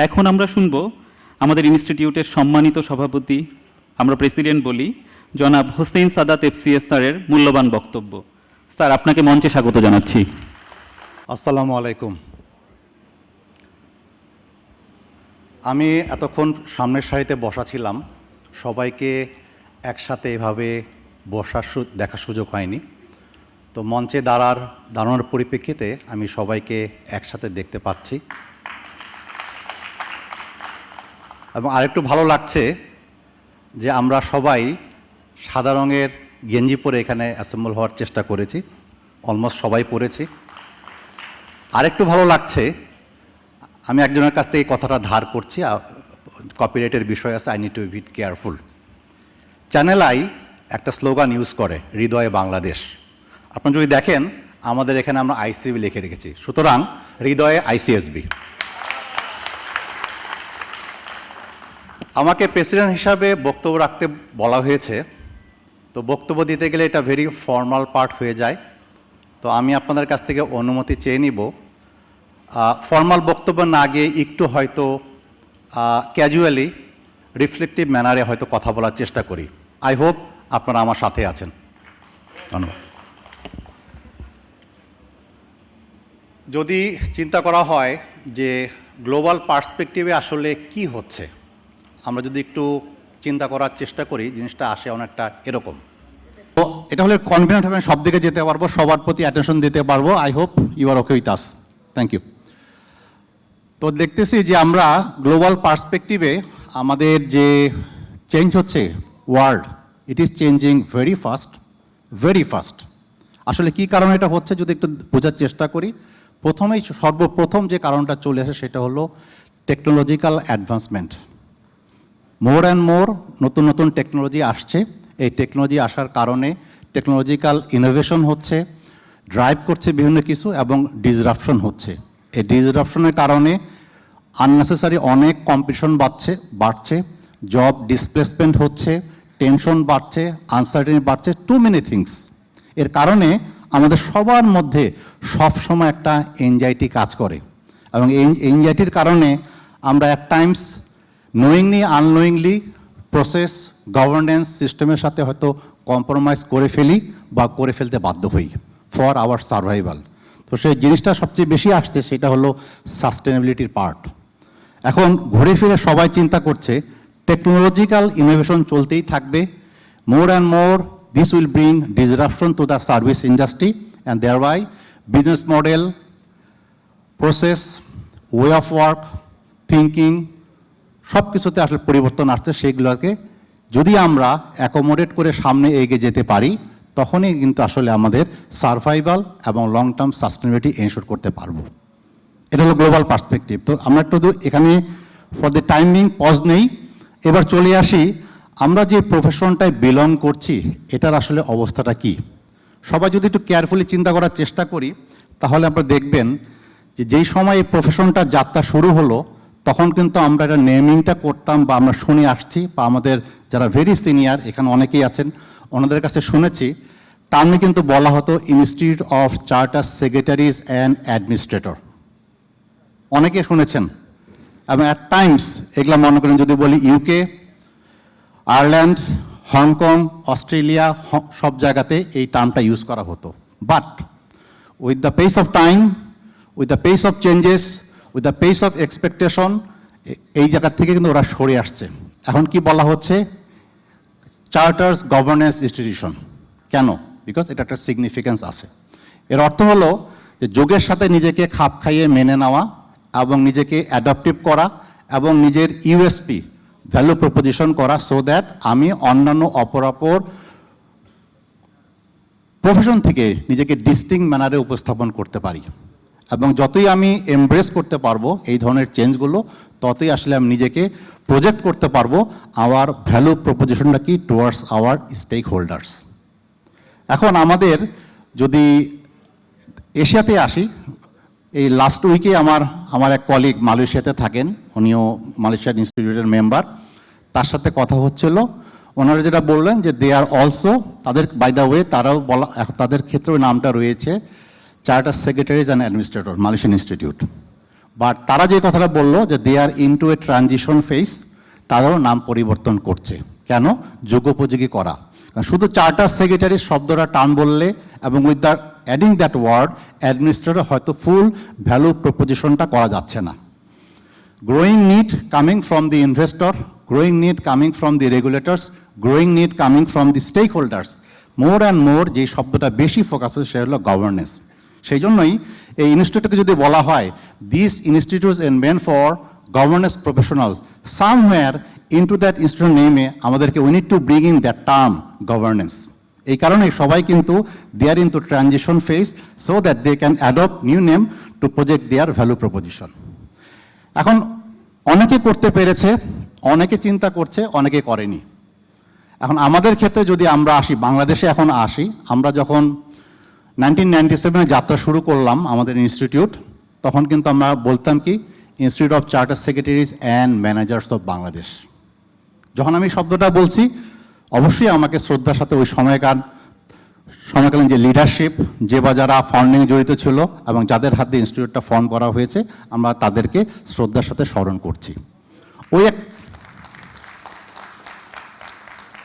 এখন আমরা শুনব আমাদের ইনস্টিটিউটের সম্মানিত সভাপতি, আমরা প্রেসিডেন্ট বলি, জনাব হোসেইন সাদাত এফসিএস স্যারের মূল্যবান বক্তব্য। স্যার, আপনাকে মঞ্চে স্বাগত জানাচ্ছি। আসসালামু আলাইকুম। আমি এতক্ষণ সামনের সারিতে বসা ছিলাম, সবাইকে একসাথে এভাবে দেখার সুযোগ হয়নি। তো মঞ্চে দাঁড়ানোর পরিপ্রেক্ষিতে আমি সবাইকে একসাথে দেখতে পাচ্ছি এবং আরেকটু ভালো লাগছে যে আমরা সবাই সাদা রঙের গেঞ্জি পরে এখানে অ্যাসেম্বল হওয়ার চেষ্টা করেছি, অলমোস্ট সবাই পরেছি। আরেকটু ভালো লাগছে, আমি একজনের কাছ থেকে কথাটা ধার করছি, কপিরাইটের বিষয় আছে, I need to be careful. Channel I একটা স্লোগান ইউজ করে, হৃদয়ে বাংলাদেশ। আপনারা যদি দেখেন আমাদের এখানে আমরা আইসিবি লিখে রেখেছি, সুতরাং হৃদয়ে আইসিএসবি। আমাকে প্রেসিডেন্ট হিসাবে বক্তব্য রাখতে বলা হয়েছে, তো বক্তব্য দিতে গেলে এটা ভেরি ফর্মাল পার্ট হয়ে যায়। তো আমি আপনাদের কাছ থেকে অনুমতি চেয়ে নিব, ফর্মাল বক্তব্য না গিয়ে একটু হয়তো ক্যাজুয়ালি রিফ্লেক্টিভ ম্যানারে হয়তো কথা বলার চেষ্টা করি। আই হোপ আপনারা আমার সাথে আছেন। ধন্যবাদ। যদি চিন্তা করা হয় যে গ্লোবাল পার্সপেক্টিভে আসলে কি হচ্ছে, আমরা যদি একটু চিন্তা করার চেষ্টা করি, জিনিসটা আসে অনেকটা এরকম। তো এটা হলে কনফিডেন্ট হবে, সব দিকে যেতে পারবো, সবার প্রতি অ্যাটেনশন দিতে পারবো। I hope you are okay with us. Thank you. তো দেখতেছি যে আমরা গ্লোবাল পার্সপেক্টিভে আমাদের যে চেঞ্জ হচ্ছে world, it is changing very fast. আসলে কি কারণে এটা হচ্ছে যদি একটু বোঝার চেষ্টা করি, সর্বপ্রথম যে কারণটা চলে আসে সেটা হলো টেকনোলজিক্যাল অ্যাডভান্সমেন্ট। মোর অ্যান্ড মোর নতুন নতুন টেকনোলজি আসছে। এই টেকনোলজি আসার কারণে টেকনোলজিক্যাল ইনোভেশন হচ্ছে, ড্রাইভ করছে বিভিন্ন কিছু, এবং ডিসরাপশন হচ্ছে। এই ডিসরাপশনের কারণে আননেসেসারি অনেক কম্পিটিশন বাড়ছে, জব ডিসপ্লেসমেন্ট হচ্ছে, টেনশন বাড়ছে, আনসার্টেনিটি বাড়ছে, টু মেনি থিংস। এর কারণে আমাদের সবার মধ্যে সবসময় একটা এনজাইটি কাজ করে, এবং এই এনজাইটির কারণে আমরা at Times knowingly unknowingly process governance সিস্টেমের সাথে হয়তো কম্প্রোমাইজ করে ফেলি বা করে ফেলতে বাধ্য হই ফর আওয়ার সার্ভাইভাল। তো সেই জিনিসটা সবচেয়ে বেশি আসছে, সেটা হলো সাস্টেনেবিলিটির পার্ট। এখন ঘুরে ফিরে সবাই চিন্তা করছে টেকনোলজিক্যাল ইনোভেশন চলতেই থাকবে, more and more this will bring disruption to the service industry and thereby business model, process, way of work, thinking সব কিছুতে আসলে পরিবর্তন আসছে। সেইগুলোকে যদি আমরা অ্যাকোমোডেট করে সামনে এগিয়ে যেতে পারি, তখনই কিন্তু আসলে আমাদের সার্ভাইভাল এবং লং টার্ম সাস্টেনেবিলিটি এনশোর করতে পারবো। এটা হলো গ্লোবাল পার্সপেক্টিভ। তো আমরা একটু এখানে ফর দ্য টাইমিং পজ নেই, এবার চলে আসি আমরা যে প্রফেশনটায় বিলং করছি এটার আসলে অবস্থাটা কি। সবাই যদি একটু কেয়ারফুলি চিন্তা করার চেষ্টা করি, তাহলে আপনারা দেখবেন যে যেই সময় এই প্রফেশনটা যাত্রা শুরু হলো, তখন কিন্তু আমরা এটা নেমিংটা করতাম বা আমরা শুনে আসছি, বা আমাদের যারা ভেরি সিনিয়র এখানে অনেকেই আছেন ওনাদের কাছে শুনেছি, টার্মে কিন্তু বলা হতো institute of charter secretaries and administrator. অনেকে শুনেছেন, এবং অ্যাট টাইমস এগুলো মনে করেন যদি বলি ইউকে, আয়ারল্যান্ড, হংকং, অস্ট্রেলিয়া সব জায়গাতে এই টার্মটা ইউজ করা হতো। But with the pace of time, with the pace of changes, with the pace of expectation, এই জায়গা থেকে কিন্তু ওরা সরে আসছে। এখন কি বলা হচ্ছে চার্টার্স গভর্নেন্স ইনস্টিটিউশন। কেন? বিকজ এটা একটা সিগনিফিক্যান্স আছে। এর অর্থ হলো যে যুগের সাথে নিজেকে খাপ খাইয়ে মেনে নেওয়া এবং নিজেকে অ্যাডাপটিভ করা এবং নিজের ইউএসপি ভ্যালু প্রপোজিশন করা, সো দ্যাট আমি অন্যান্য অপরাপর প্রফেশন থেকে নিজেকে ডিস্টিংক্ট ম্যানারে উপস্থাপন করতে পারি। এবং যতই আমি এমব্রেস করতে পারবো এই ধরনের চেঞ্জগুলো, ততই আসলে আমি নিজেকে প্রজেক্ট করতে পারবো আওয়ার ভ্যালু প্রপোজিশনটা কি টুয়ার্ডস আওয়ার স্টেক হোল্ডার্স। এখন আমাদের যদি এশিয়াতে আসি, এই লাস্ট উইকে আমার এক কলিগ মালয়েশিয়াতে থাকেন, উনিও মালয়েশিয়ার ইনস্টিটিউটের মেম্বার, তার সাথে কথা হচ্ছিল। ওনারা যেটা বললেন যে দে আর অলসো, তাদের বাই দ্য ওয়ে তারাও বলা, তাদের ক্ষেত্রেও নামটা রয়েছে charter secretaries and administrator Malaysian institute. But তারা যে কথাটা বললো যে দে are into a transition phase, তারাও নাম পরিবর্তন করছে। কেন? যোগ্যোপযোগী করা। কারণ শুধু চার্টার সেক্রেটারি শব্দটা টান বললে এবং with the adding that word administrator হয়তো ফুল ভ্যালু প্রপোজিশনটা করা যাচ্ছে না। Growing need coming from the investor, growing need coming from the regulators, growing need coming from the stakeholders, more and more যে শব্দটা বেশি ফোকাস হচ্ছে সেটা হলো গভর্নেন্স। সেই জন্যই এই ইনস্টিটিউটকে যদি বলা হয় this institutes and men for governance professionals, somewhere into that institute নেমে আমাদেরকে we need to bring in that term governance. এই কারণে সবাই কিন্তু they are into transition phase so that they can adopt new name to project their value proposition. এখন অনেকে করতে পেরেছে, অনেকে চিন্তা করছে, অনেকে করেনি। এখন আমাদের ক্ষেত্রে যদি আমরা আসি, বাংলাদেশে এখন আসি, আমরা যখন 1997 যাত্রা শুরু করলাম আমাদের ইনস্টিটিউট, তখন কিন্তু আমরা বলতাম কি institute of charter secretaries and managers of Bangladesh. যখন আমি শব্দটা বলছি অবশ্যই আমাকে শ্রদ্ধার সাথে ওই সময়কালীন যে লিডারশিপ, যে বা যারা ফান্ডিং জড়িত ছিল এবং যাদের হাতে ইনস্টিটিউটটা ফর্ম করা হয়েছে, আমরা তাদেরকে শ্রদ্ধার সাথে স্মরণ করছি।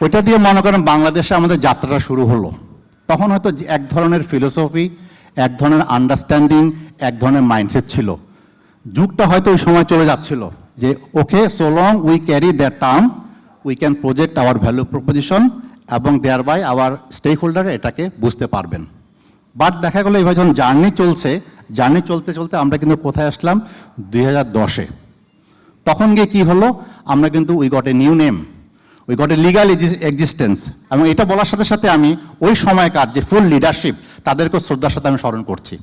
ওইটা দিয়ে মনে করেন বাংলাদেশে আমাদের যাত্রাটা শুরু হলো। তখন হয়তো এক ধরনের ফিলোসফি, এক ধরনের আন্ডারস্ট্যান্ডিং, এক ধরনের মাইন্ডসেট ছিল। যুগটা হয়তো ওই সময় চলে যাচ্ছিল যে okay so long we carry that term we can project our value proposition এবং thereby our stakeholder এটাকে বুঝতে পারবেন। বাট দেখা গেলো এইভাবে যখন জার্নি চলতে চলতে আমরা কিন্তু কোথায় আসলাম 2010-এ। তখন গিয়ে কী হলো, আমরা কিন্তু we got a new name, we got a legal existence. এবং এটা বলার সাথে সাথে আমি ওই সময়কার যে ফুল লিডারশিপ তাদেরকেও শ্রদ্ধার সাথে আমি স্মরণ করছি।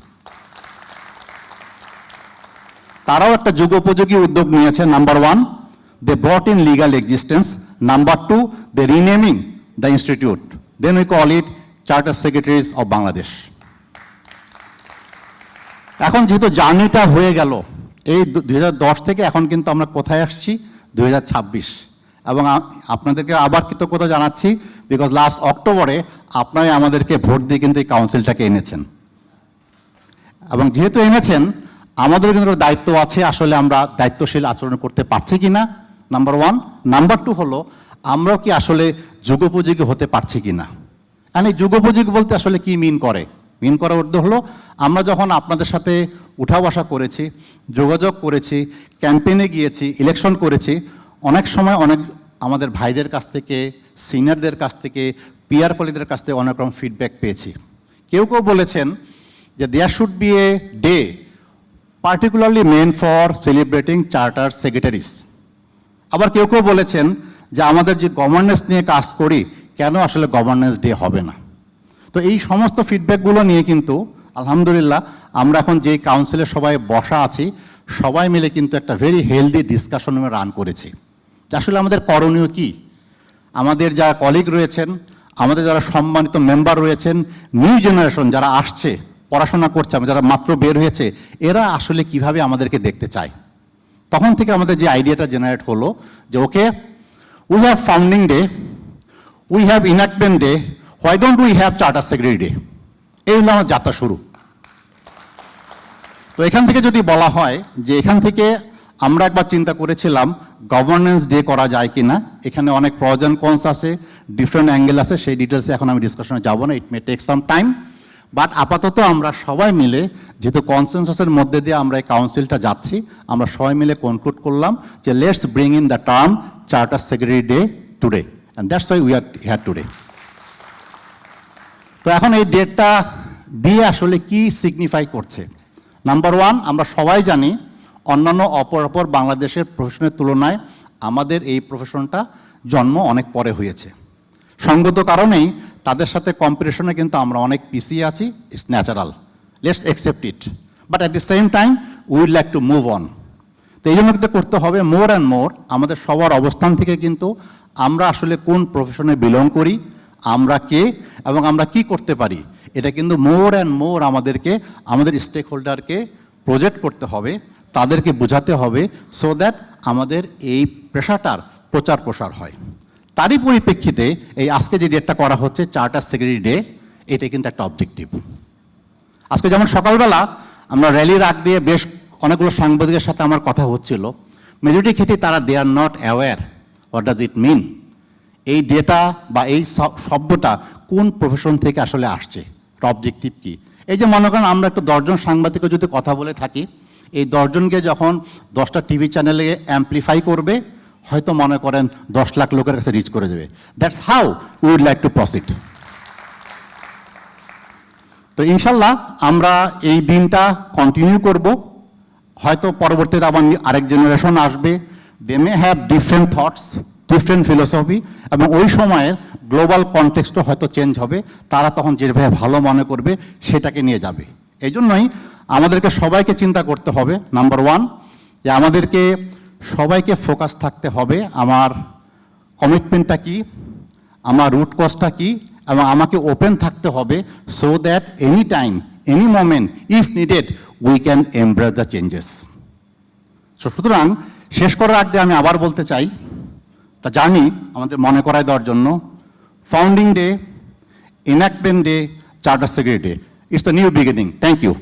তারাও একটা যুগোপযোগী উদ্যোগ নিয়েছে। Number 1, they brought in legal existence. Number 2, they renaming the institute. Then we call it charter secretaries of Bangladesh. এখন যেহেতু জার্নিটা হয়ে গেল এই 2010 থেকে, এখন কিন্তু আমরা কোথায় আসছি 2026। এবং আপনাদেরকে আবার কৃতজ্ঞতা জানাচ্ছি বিকজ লাস্ট অক্টোবরে আপনারা আমাদেরকে ভোট দিয়ে কিন্তু এই কাউন্সিলটাকে এনেছেন। এবং যেহেতু এনেছেন আমাদেরও কিন্তু দায়িত্ব আছে, আসলে আমরা দায়িত্বশীল আচরণ করতে পারছি কি না, নাম্বার 1। নাম্বার 2 হলো আমরাও কি আসলে যুগোপযোগী হতে পারছি কি না। আর এই যুগোপযোগী বলতে আসলে কি মিন করার অর্থ হলো আমরা যখন আপনাদের সাথে উঠা বসা করেছি, যোগাযোগ করেছি, ক্যাম্পেইনে গিয়েছি, ইলেকশন করেছি, অনেক সময় অনেক আমাদের ভাইদের কাছ থেকে, সিনিয়রদের কাছ থেকে, পিয়ার কলিগদের কাছ থেকে অনেক রকম ফিডব্যাক পেয়েছি। কেউ বলেছেন যে there should be a day particularly meant for celebrating charter secretaries. আবার কেউ বলেছেন যে আমাদের যে গভর্নেন্স নিয়ে কাজ করি, কেন আসলে গভর্নেন্স ডে হবে না। তো এই সমস্ত ফিডব্যাকগুলো নিয়ে কিন্তু আলহামদুলিল্লাহ আমরা এখন যেই কাউন্সিলে সবাই বসা আছি, সবাই মিলে কিন্তু একটা ভেরি হেলদি ডিসকাশন রান করেছি যে আসলে আমাদের করণীয় কি। আমাদের যারা কলিগ রয়েছেন, আমাদের যারা সম্মানিত মেম্বার রয়েছেন, নিউ জেনারেশন যারা আসছে, পড়াশোনা করছে, যারা মাত্র বের হয়েছে, এরা আসলে কিভাবে আমাদেরকে দেখতে চায়। তখন থেকে আমাদের যে আইডিয়াটা জেনারেট হলো যে okay, we have founding day, we have enactment day, why don't we have charter secretary day. এই হলো আমার যাত্রা শুরু। তো এখান থেকে যদি বলা হয় যে এখান থেকে আমরা একবার চিন্তা করেছিলাম গভর্নেন্স ডে করা যায় কি না। এখানে অনেক প্রজ অ্যান্ড কনস আছে, ডিফারেন্ট অ্যাঙ্গেল আছে, সেই ডিটেলসে এখন আমি ডিসকাশনে যাব না, it may take some time. But আপাতত আমরা সবাই মিলে যেহেতু কনসেনসাসের মধ্যে দিয়ে আমরা এই কাউন্সিলটা যাচ্ছি, আমরা সবাই মিলে কনক্লুড করলাম যে let's bring in the term charter secretary day today, and that's why we are here today. তো এখন এই ডেটটা দিয়ে আসলে কি সিগনিফাই করছে। নাম্বার 1, আমরা সবাই জানি অন্যান্য অপর বাংলাদেশের প্রফেশনের তুলনায় আমাদের এই প্রফেশনটা জন্ম অনেক পরে হয়েছে। সঙ্গত কারণেই তাদের সাথে কম্পিটিশনে কিন্তু আমরা অনেক পিছিয়ে আছি। It's natural, let's accept it, but at the same time we would like to move on. তো এই জন্য কিন্তু করতে হবে মোর অ্যান্ড মোর আমাদের সবার অবস্থান থেকে কিন্তু আমরা আসলে কোন প্রফেশনে বিলং করি, আমরা কে এবং আমরা কি করতে পারি, এটা কিন্তু মোর অ্যান্ড মোর আমাদেরকে আমাদের স্টেক হোল্ডারকে প্রজেক্ট করতে হবে, তাদেরকে বোঝাতে হবে, সো দ্যাট আমাদের এই পেশাটার প্রচার প্রসার হয়। তারই পরিপ্রেক্ষিতে এই আজকে যে ডেটটা করা হচ্ছে চার্টার সেক্রেটারি ডে, এটা কিন্তু একটা অবজেক্টিভ। আজকে যেমন সকালবেলা আমরা র্যালির আগ দিয়ে বেশ অনেকগুলো সাংবাদিকের সাথে আমার কথা হচ্ছিল, মেজরিটি ক্ষেত্রে তারা they are not aware what does it mean, এই ডেটা বা এই শব্দটা কোন প্রফেশন থেকে আসলে আসছে, অবজেক্টিভ কি। এই যে মনে করেন আমরা একটু 10 জন সাংবাদিকও যদি কথা বলে থাকি, এই 10 জনকে যখন 10টা টিভি চ্যানেলে অ্যাম্প্লিফাই করবে, হয়তো মনে করেন 10 লাখ লোকের কাছে রিচ করে যাবে। That's how we would like to proceed. তো ইনশাল্লাহ আমরা এই দিনটা কন্টিনিউ করব। হয়তো পরবর্তীতে আবার আরেক জেনারেশন আসবে, they may have different thoughts, different philosophy, এবং ওই সময়ের গ্লোবাল কনটেক্সটও হয়তো চেঞ্জ হবে। তারা তখন যেভাবে ভালো মনে করবে সেটাকে নিয়ে যাবে। এই জন্যই আমাদেরকে সবাইকে চিন্তা করতে হবে, নাম্বার 1, যে আমাদেরকে সবাইকে ফোকাস থাকতে হবে আমার কমিটমেন্টটা কি, আমার রুট কজটা কি, এবং আমাকে ওপেন থাকতে হবে so that any time, any moment, if needed, we can embrace the changes. সুতরাং শেষ করার আগে আমি আবার বলতে চাই, তা জানি আমাদের মনে করায় দেওয়ার জন্য, founding day, enactment day, charter secretary day, it's the new beginning. Thank you.